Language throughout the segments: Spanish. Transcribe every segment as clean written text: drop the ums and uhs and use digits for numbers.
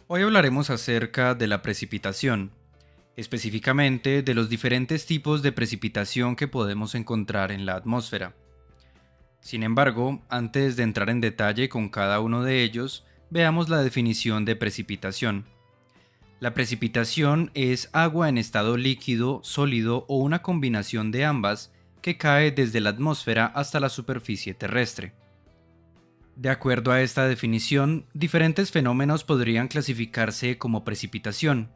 Hoy hablaremos acerca de la precipitación, específicamente de los diferentes tipos de precipitación que podemos encontrar en la atmósfera. Sin embargo, antes de entrar en detalle con cada uno de ellos, veamos la definición de precipitación. La precipitación es agua en estado líquido, sólido o una combinación de ambas que cae desde la atmósfera hasta la superficie terrestre. De acuerdo a esta definición, diferentes fenómenos podrían clasificarse como precipitación,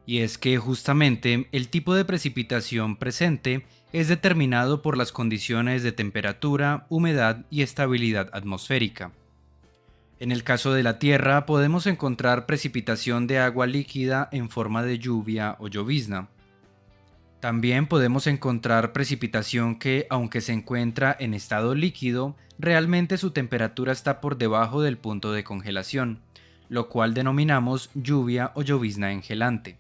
y es que justamente el tipo de precipitación presente es determinado por las condiciones de temperatura, humedad y estabilidad atmosférica. En el caso de la Tierra podemos encontrar precipitación de agua líquida en forma de lluvia o llovizna. También podemos encontrar precipitación que, aunque se encuentra en estado líquido, realmente su temperatura está por debajo del punto de congelación, lo cual denominamos lluvia o llovizna engelante.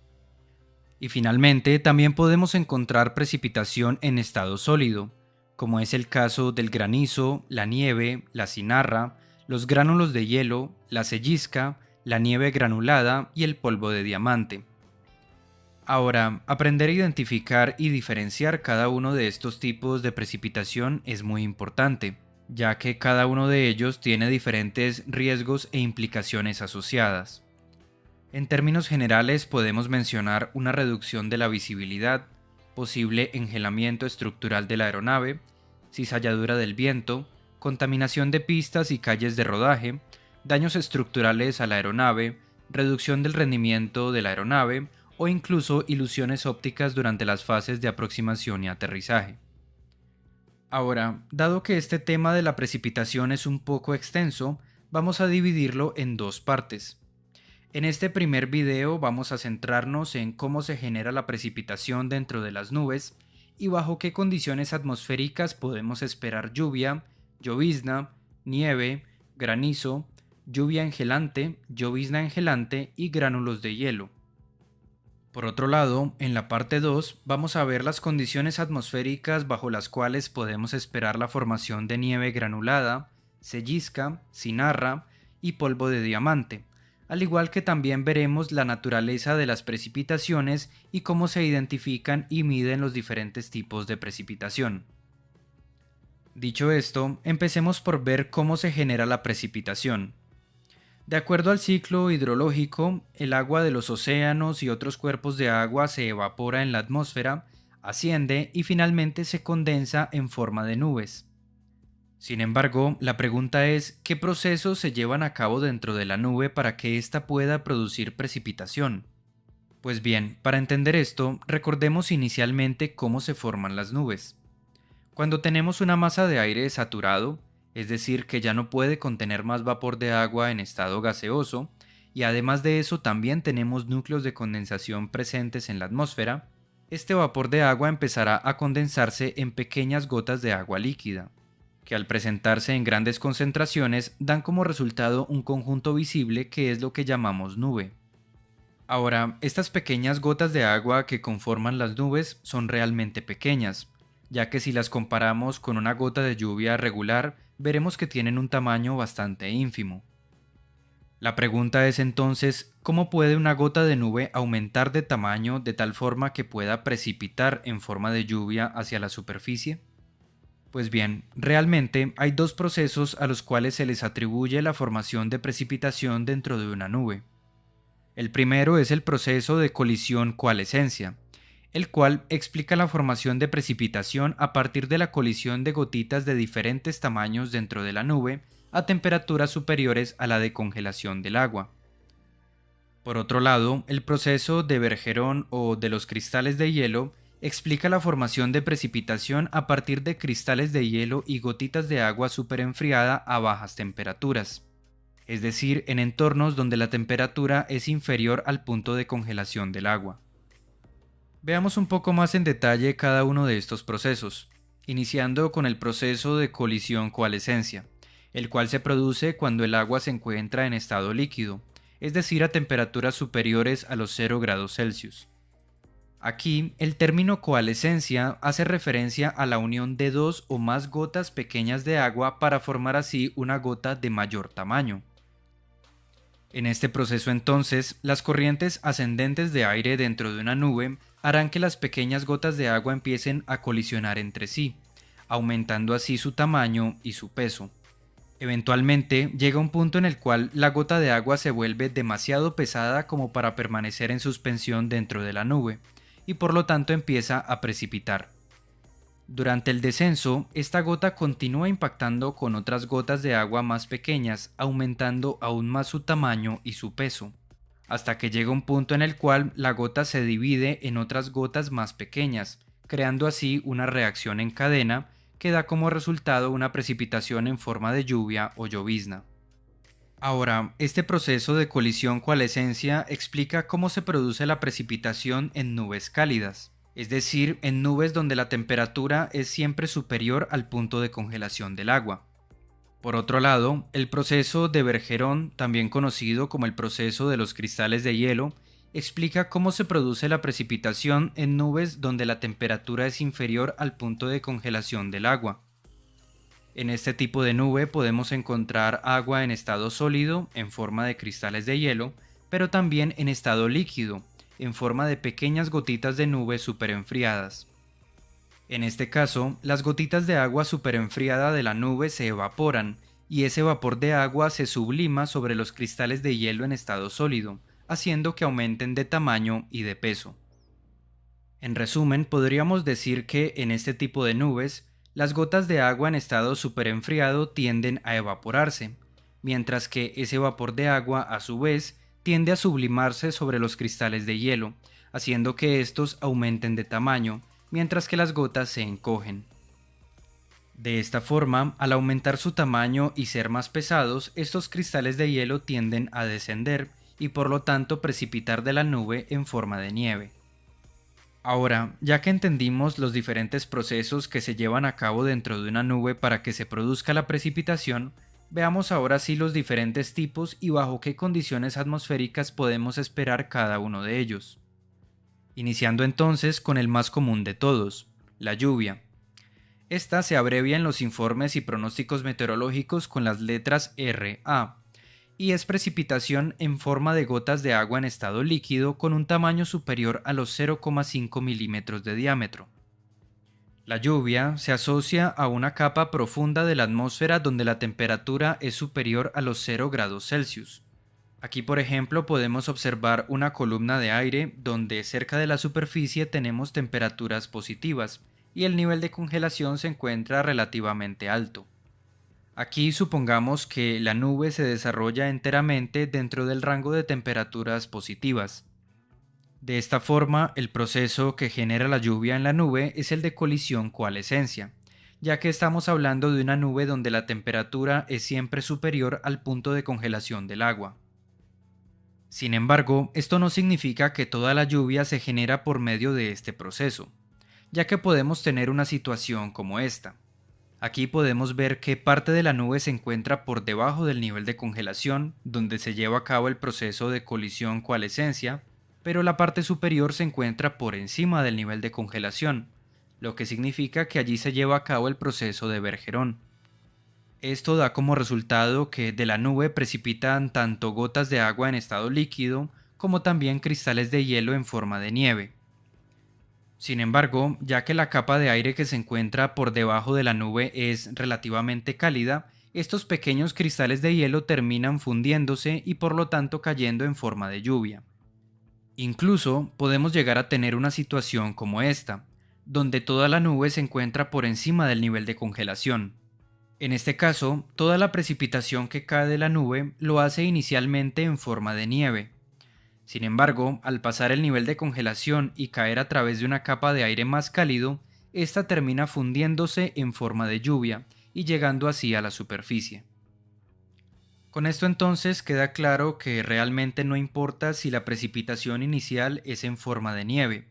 Y finalmente, también podemos encontrar precipitación en estado sólido, como es el caso del granizo, la nieve, la cinarra, los gránulos de hielo, la sellisca, la nieve granulada y el polvo de diamante. Ahora, aprender a identificar y diferenciar cada uno de estos tipos de precipitación es muy importante, ya que cada uno de ellos tiene diferentes riesgos e implicaciones asociadas. En términos generales podemos mencionar una reducción de la visibilidad, posible engelamiento estructural de la aeronave, cizalladura del viento, contaminación de pistas y calles de rodaje, daños estructurales a la aeronave, reducción del rendimiento de la aeronave o incluso ilusiones ópticas durante las fases de aproximación y aterrizaje. Ahora, dado que este tema de la precipitación es un poco extenso, vamos a dividirlo en dos partes. En este primer video vamos a centrarnos en cómo se genera la precipitación dentro de las nubes y bajo qué condiciones atmosféricas podemos esperar lluvia, llovizna, nieve, granizo, lluvia engelante, llovizna engelante y gránulos de hielo. Por otro lado, en la parte 2 vamos a ver las condiciones atmosféricas bajo las cuales podemos esperar la formación de nieve granulada, sellisca, cinarra y polvo de diamante, al igual que también veremos la naturaleza de las precipitaciones y cómo se identifican y miden los diferentes tipos de precipitación. Dicho esto, empecemos por ver cómo se genera la precipitación. De acuerdo al ciclo hidrológico, el agua de los océanos y otros cuerpos de agua se evapora en la atmósfera, asciende y finalmente se condensa en forma de nubes. Sin embargo, la pregunta es, ¿qué procesos se llevan a cabo dentro de la nube para que ésta pueda producir precipitación? Pues bien, para entender esto, recordemos inicialmente cómo se forman las nubes. Cuando tenemos una masa de aire saturado, es decir, que ya no puede contener más vapor de agua en estado gaseoso, y además de eso también tenemos núcleos de condensación presentes en la atmósfera, este vapor de agua empezará a condensarse en pequeñas gotas de agua líquida, que al presentarse en grandes concentraciones dan como resultado un conjunto visible que es lo que llamamos nube. Ahora, estas pequeñas gotas de agua que conforman las nubes son realmente pequeñas, ya que si las comparamos con una gota de lluvia regular, veremos que tienen un tamaño bastante ínfimo. La pregunta es entonces, ¿cómo puede una gota de nube aumentar de tamaño de tal forma que pueda precipitar en forma de lluvia hacia la superficie? Pues bien, realmente hay dos procesos a los cuales se les atribuye la formación de precipitación dentro de una nube. El primero es el proceso de colisión-coalescencia, el cual explica la formación de precipitación a partir de la colisión de gotitas de diferentes tamaños dentro de la nube a temperaturas superiores a la de congelación del agua. Por otro lado, el proceso de Bergeron o de los cristales de hielo explica la formación de precipitación a partir de cristales de hielo y gotitas de agua superenfriada a bajas temperaturas, es decir, en entornos donde la temperatura es inferior al punto de congelación del agua. Veamos un poco más en detalle cada uno de estos procesos, iniciando con el proceso de colisión-coalescencia, el cual se produce cuando el agua se encuentra en estado líquido, es decir, a temperaturas superiores a los 0 grados Celsius. Aquí, el término coalescencia hace referencia a la unión de dos o más gotas pequeñas de agua para formar así una gota de mayor tamaño. En este proceso entonces, las corrientes ascendentes de aire dentro de una nube harán que las pequeñas gotas de agua empiecen a colisionar entre sí, aumentando así su tamaño y su peso. Eventualmente llega un punto en el cual la gota de agua se vuelve demasiado pesada como para permanecer en suspensión dentro de la nube, y por lo tanto empieza a precipitar. Durante el descenso, esta gota continúa impactando con otras gotas de agua más pequeñas, aumentando aún más su tamaño y su peso, hasta que llega un punto en el cual la gota se divide en otras gotas más pequeñas, creando así una reacción en cadena que da como resultado una precipitación en forma de lluvia o llovizna. Ahora, este proceso de colisión-coalescencia explica cómo se produce la precipitación en nubes cálidas, es decir, en nubes donde la temperatura es siempre superior al punto de congelación del agua. Por otro lado, el proceso de Bergeron, también conocido como el proceso de los cristales de hielo, explica cómo se produce la precipitación en nubes donde la temperatura es inferior al punto de congelación del agua. En este tipo de nube podemos encontrar agua en estado sólido, en forma de cristales de hielo, pero también en estado líquido, en forma de pequeñas gotitas de nube superenfriadas. En este caso, las gotitas de agua superenfriada de la nube se evaporan, y ese vapor de agua se sublima sobre los cristales de hielo en estado sólido, haciendo que aumenten de tamaño y de peso. En resumen, podríamos decir que en este tipo de nubes, las gotas de agua en estado superenfriado tienden a evaporarse, mientras que ese vapor de agua, a su vez, tiende a sublimarse sobre los cristales de hielo, haciendo que estos aumenten de tamaño, mientras que las gotas se encogen. De esta forma, al aumentar su tamaño y ser más pesados, estos cristales de hielo tienden a descender y por lo tanto precipitar de la nube en forma de nieve. Ahora, ya que entendimos los diferentes procesos que se llevan a cabo dentro de una nube para que se produzca la precipitación, veamos ahora sí los diferentes tipos y bajo qué condiciones atmosféricas podemos esperar cada uno de ellos. Iniciando entonces con el más común de todos, la lluvia. Esta se abrevia en los informes y pronósticos meteorológicos con las letras RA, y es precipitación en forma de gotas de agua en estado líquido con un tamaño superior a los 0,5 milímetros de diámetro. La lluvia se asocia a una capa profunda de la atmósfera donde la temperatura es superior a los 0 grados Celsius. Aquí, por ejemplo, podemos observar una columna de aire donde cerca de la superficie tenemos temperaturas positivas y el nivel de congelación se encuentra relativamente alto. Aquí supongamos que la nube se desarrolla enteramente dentro del rango de temperaturas positivas. De esta forma, el proceso que genera la lluvia en la nube es el de colisión-coalescencia, ya que estamos hablando de una nube donde la temperatura es siempre superior al punto de congelación del agua. Sin embargo, esto no significa que toda la lluvia se genera por medio de este proceso, ya que podemos tener una situación como esta. Aquí podemos ver que parte de la nube se encuentra por debajo del nivel de congelación, donde se lleva a cabo el proceso de colisión-coalescencia, pero la parte superior se encuentra por encima del nivel de congelación, lo que significa que allí se lleva a cabo el proceso de Bergeron. Esto da como resultado que de la nube precipitan tanto gotas de agua en estado líquido como también cristales de hielo en forma de nieve. Sin embargo, ya que la capa de aire que se encuentra por debajo de la nube es relativamente cálida, estos pequeños cristales de hielo terminan fundiéndose y por lo tanto cayendo en forma de lluvia. Incluso podemos llegar a tener una situación como esta, donde toda la nube se encuentra por encima del nivel de congelación. En este caso, toda la precipitación que cae de la nube lo hace inicialmente en forma de nieve. Sin embargo, al pasar el nivel de congelación y caer a través de una capa de aire más cálido, esta termina fundiéndose en forma de lluvia y llegando así a la superficie. Con esto entonces queda claro que realmente no importa si la precipitación inicial es en forma de nieve,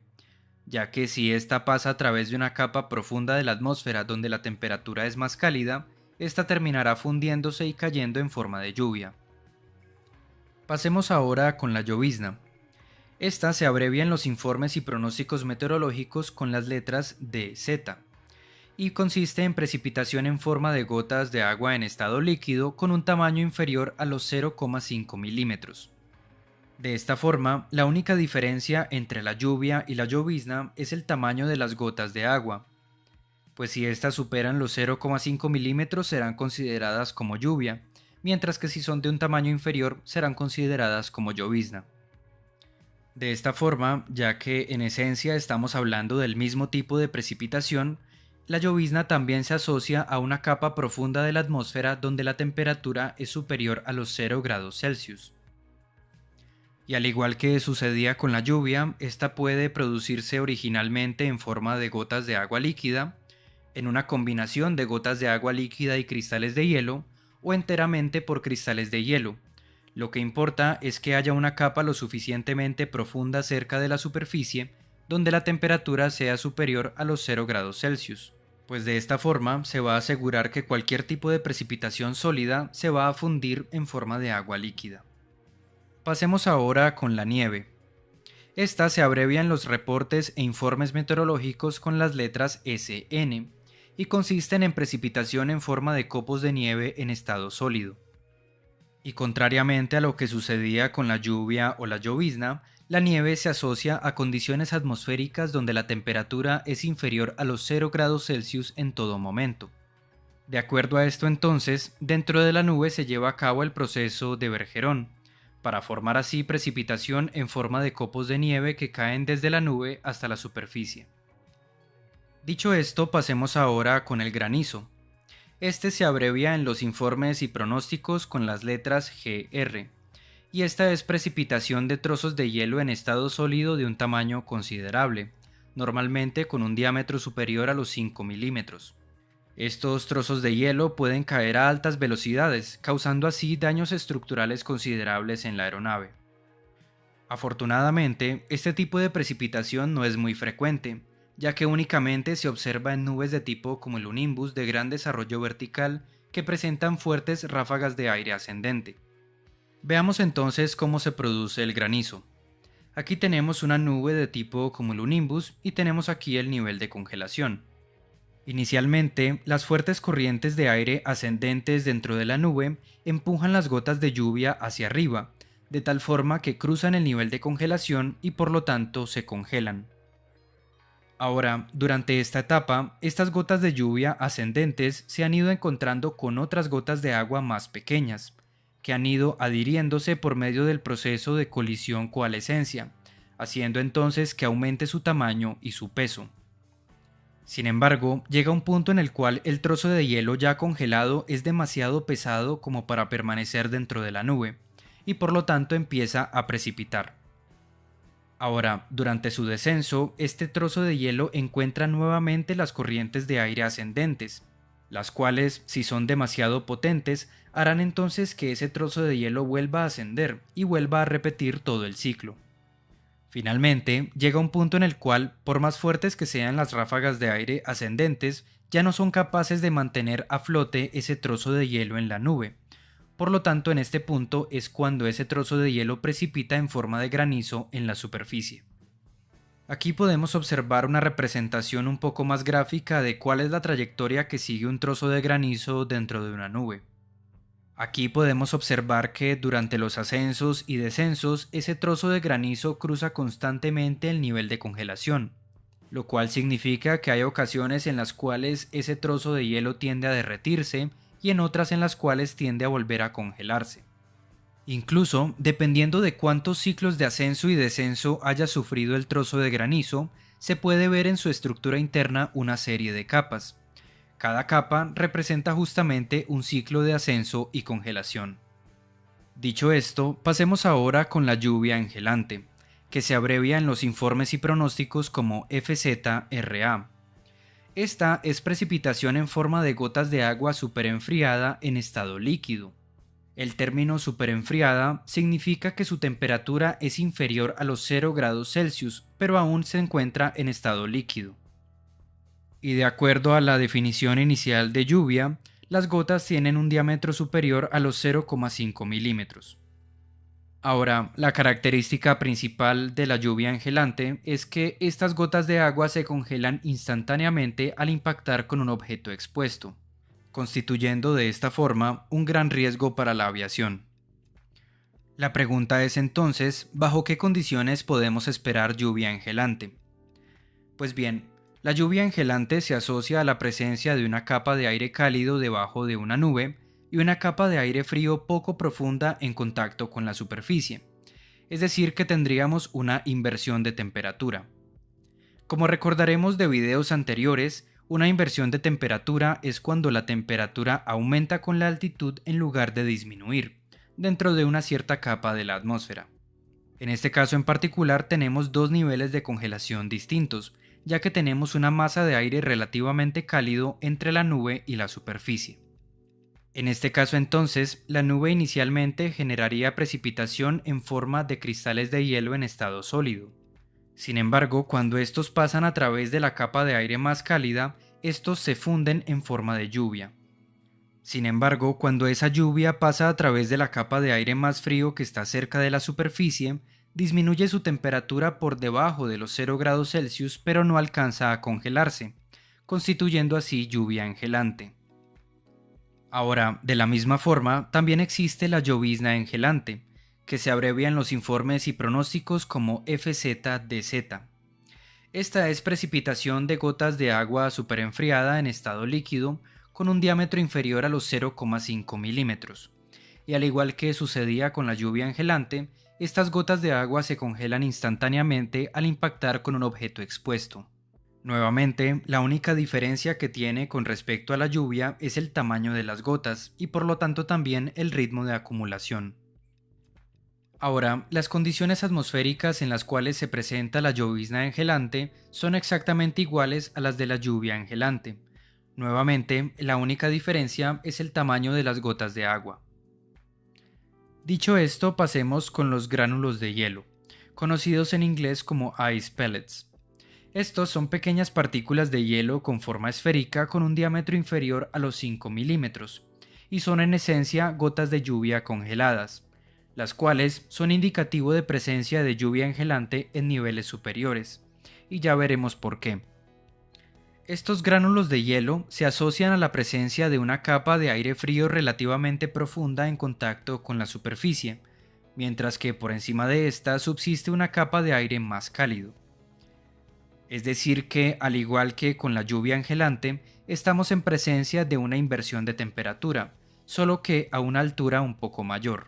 ya que si esta pasa a través de una capa profunda de la atmósfera donde la temperatura es más cálida, esta terminará fundiéndose y cayendo en forma de lluvia. Pasemos ahora con la llovizna. Esta se abrevia en los informes y pronósticos meteorológicos con las letras DZ y consiste en precipitación en forma de gotas de agua en estado líquido con un tamaño inferior a los 0,5 milímetros. De esta forma, la única diferencia entre la lluvia y la llovizna es el tamaño de las gotas de agua, pues si éstas superan los 0,5 milímetros serán consideradas como lluvia, mientras que si son de un tamaño inferior serán consideradas como llovizna. De esta forma, ya que en esencia estamos hablando del mismo tipo de precipitación, la llovizna también se asocia a una capa profunda de la atmósfera donde la temperatura es superior a los 0 grados Celsius. Y al igual que sucedía con la lluvia, esta puede producirse originalmente en forma de gotas de agua líquida, en una combinación de gotas de agua líquida y cristales de hielo, o enteramente por cristales de hielo. Lo que importa es que haya una capa lo suficientemente profunda cerca de la superficie donde la temperatura sea superior a los 0 grados Celsius, pues de esta forma se va a asegurar que cualquier tipo de precipitación sólida se va a fundir en forma de agua líquida. Pasemos ahora con la nieve. Esta se abrevia en los reportes e informes meteorológicos con las letras SN y consisten en precipitación en forma de copos de nieve en estado sólido. Y contrariamente a lo que sucedía con la lluvia o la llovizna, la nieve se asocia a condiciones atmosféricas donde la temperatura es inferior a los 0 grados Celsius en todo momento. De acuerdo a esto entonces, dentro de la nube se lleva a cabo el proceso de Bergeron, para formar así precipitación en forma de copos de nieve que caen desde la nube hasta la superficie. Dicho esto, pasemos ahora con el granizo. Este se abrevia en los informes y pronósticos con las letras GR, y esta es precipitación de trozos de hielo en estado sólido de un tamaño considerable, normalmente con un diámetro superior a los 5 milímetros. Estos trozos de hielo pueden caer a altas velocidades, causando así daños estructurales considerables en la aeronave. Afortunadamente, este tipo de precipitación no es muy frecuente, ya que únicamente se observa en nubes de tipo cumulonimbus de gran desarrollo vertical que presentan fuertes ráfagas de aire ascendente. Veamos entonces cómo se produce el granizo. Aquí tenemos una nube de tipo cumulonimbus y tenemos aquí el nivel de congelación. Inicialmente, las fuertes corrientes de aire ascendentes dentro de la nube empujan las gotas de lluvia hacia arriba, de tal forma que cruzan el nivel de congelación y por lo tanto se congelan. Ahora, durante esta etapa, estas gotas de lluvia ascendentes se han ido encontrando con otras gotas de agua más pequeñas, que han ido adhiriéndose por medio del proceso de colisión-coalescencia, haciendo entonces que aumente su tamaño y su peso. Sin embargo, llega un punto en el cual el trozo de hielo ya congelado es demasiado pesado como para permanecer dentro de la nube, y por lo tanto empieza a precipitar. Ahora, durante su descenso, este trozo de hielo encuentra nuevamente las corrientes de aire ascendentes, las cuales, si son demasiado potentes, harán entonces que ese trozo de hielo vuelva a ascender y vuelva a repetir todo el ciclo. Finalmente, llega un punto en el cual, por más fuertes que sean las ráfagas de aire ascendentes, ya no son capaces de mantener a flote ese trozo de hielo en la nube. Por lo tanto, en este punto es cuando ese trozo de hielo precipita en forma de granizo en la superficie. Aquí podemos observar una representación un poco más gráfica de cuál es la trayectoria que sigue un trozo de granizo dentro de una nube. Aquí podemos observar que durante los ascensos y descensos ese trozo de granizo cruza constantemente el nivel de congelación, lo cual significa que hay ocasiones en las cuales ese trozo de hielo tiende a derretirse y en otras en las cuales tiende a volver a congelarse. Incluso, dependiendo de cuántos ciclos de ascenso y descenso haya sufrido el trozo de granizo, se puede ver en su estructura interna una serie de capas. Cada capa representa justamente un ciclo de ascenso y congelación. Dicho esto, pasemos ahora con la lluvia engelante, que se abrevia en los informes y pronósticos como FZRA. Esta es precipitación en forma de gotas de agua superenfriada en estado líquido. El término superenfriada significa que su temperatura es inferior a los 0 grados Celsius, pero aún se encuentra en estado líquido. Y de acuerdo a la definición inicial de lluvia, las gotas tienen un diámetro superior a los 0,5 milímetros. Ahora, la característica principal de la lluvia engelante es que estas gotas de agua se congelan instantáneamente al impactar con un objeto expuesto, constituyendo de esta forma un gran riesgo para la aviación. La pregunta es entonces, ¿bajo qué condiciones podemos esperar lluvia engelante? Pues bien, la lluvia engelante se asocia a la presencia de una capa de aire cálido debajo de una nube y una capa de aire frío poco profunda en contacto con la superficie, es decir, que tendríamos una inversión de temperatura. Como recordaremos de videos anteriores, una inversión de temperatura es cuando la temperatura aumenta con la altitud en lugar de disminuir, dentro de una cierta capa de la atmósfera. En este caso en particular tenemos dos niveles de congelación distintos, ya que tenemos una masa de aire relativamente cálido entre la nube y la superficie. En este caso entonces, la nube inicialmente generaría precipitación en forma de cristales de hielo en estado sólido. Sin embargo, cuando estos pasan a través de la capa de aire más cálida, estos se funden en forma de lluvia. Sin embargo, cuando esa lluvia pasa a través de la capa de aire más frío que está cerca de la superficie, disminuye su temperatura por debajo de los 0 grados Celsius, pero no alcanza a congelarse, constituyendo así lluvia engelante. Ahora, de la misma forma, también existe la llovizna engelante, que se abrevia en los informes y pronósticos como FZDZ. Esta es precipitación de gotas de agua superenfriada en estado líquido con un diámetro inferior a los 0,5 milímetros. Y al igual que sucedía con la lluvia engelante, estas gotas de agua se congelan instantáneamente al impactar con un objeto expuesto. Nuevamente, la única diferencia que tiene con respecto a la lluvia es el tamaño de las gotas y por lo tanto también el ritmo de acumulación. Ahora, las condiciones atmosféricas en las cuales se presenta la llovizna engelante son exactamente iguales a las de la lluvia engelante. Nuevamente, la única diferencia es el tamaño de las gotas de agua. Dicho esto, pasemos con los gránulos de hielo, conocidos en inglés como ice pellets. Estos son pequeñas partículas de hielo con forma esférica con un diámetro inferior a los 5 milímetros, y son en esencia gotas de lluvia congeladas, las cuales son indicativo de presencia de lluvia engelante en niveles superiores, y ya veremos por qué. Estos gránulos de hielo se asocian a la presencia de una capa de aire frío relativamente profunda en contacto con la superficie, mientras que por encima de esta subsiste una capa de aire más cálido. Es decir que, al igual que con la lluvia engelante, estamos en presencia de una inversión de temperatura, solo que a una altura un poco mayor.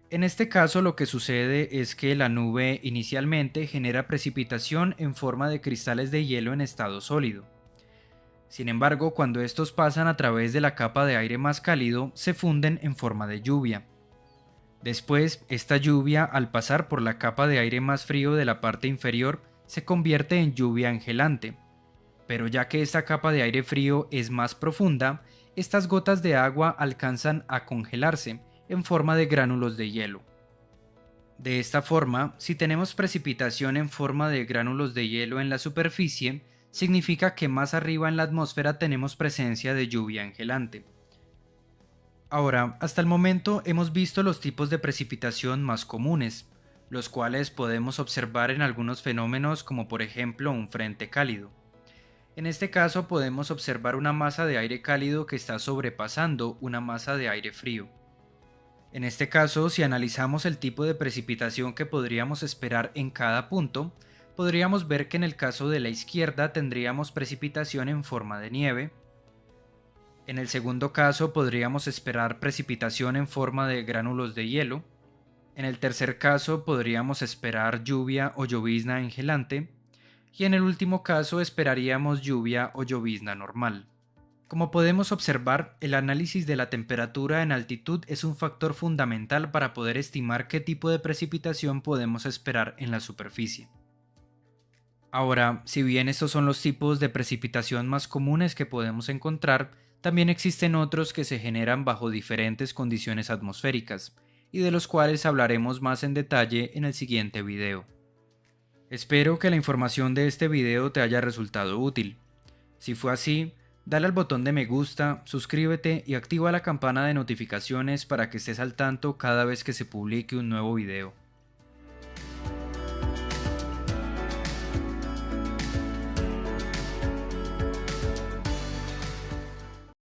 En este caso lo que sucede es que la nube inicialmente genera precipitación en forma de cristales de hielo en estado sólido. Sin embargo, cuando estos pasan a través de la capa de aire más cálido, se funden en forma de lluvia. Después, esta lluvia, al pasar por la capa de aire más frío de la parte inferior, se convierte en lluvia engelante. Pero ya que esta capa de aire frío es más profunda, estas gotas de agua alcanzan a congelarse en forma de gránulos de hielo. De esta forma, si tenemos precipitación en forma de gránulos de hielo en la superficie, significa que más arriba en la atmósfera tenemos presencia de lluvia engelante. Ahora, hasta el momento hemos visto los tipos de precipitación más comunes, los cuales podemos observar en algunos fenómenos como por ejemplo un frente cálido. En este caso podemos observar una masa de aire cálido que está sobrepasando una masa de aire frío. En este caso, si analizamos el tipo de precipitación que podríamos esperar en cada punto, podríamos ver que en el caso de la izquierda tendríamos precipitación en forma de nieve. En el segundo caso podríamos esperar precipitación en forma de gránulos de hielo. En el tercer caso podríamos esperar lluvia o llovizna engelante. Y en el último caso esperaríamos lluvia o llovizna normal. Como podemos observar, el análisis de la temperatura en altitud es un factor fundamental para poder estimar qué tipo de precipitación podemos esperar en la superficie. Ahora, si bien estos son los tipos de precipitación más comunes que podemos encontrar, también existen otros que se generan bajo diferentes condiciones atmosféricas, y de los cuales hablaremos más en detalle en el siguiente video. Espero que la información de este video te haya resultado útil. Si fue así, Dale al botón de me gusta, suscríbete y activa la campana de notificaciones para que estés al tanto cada vez que se publique un nuevo video.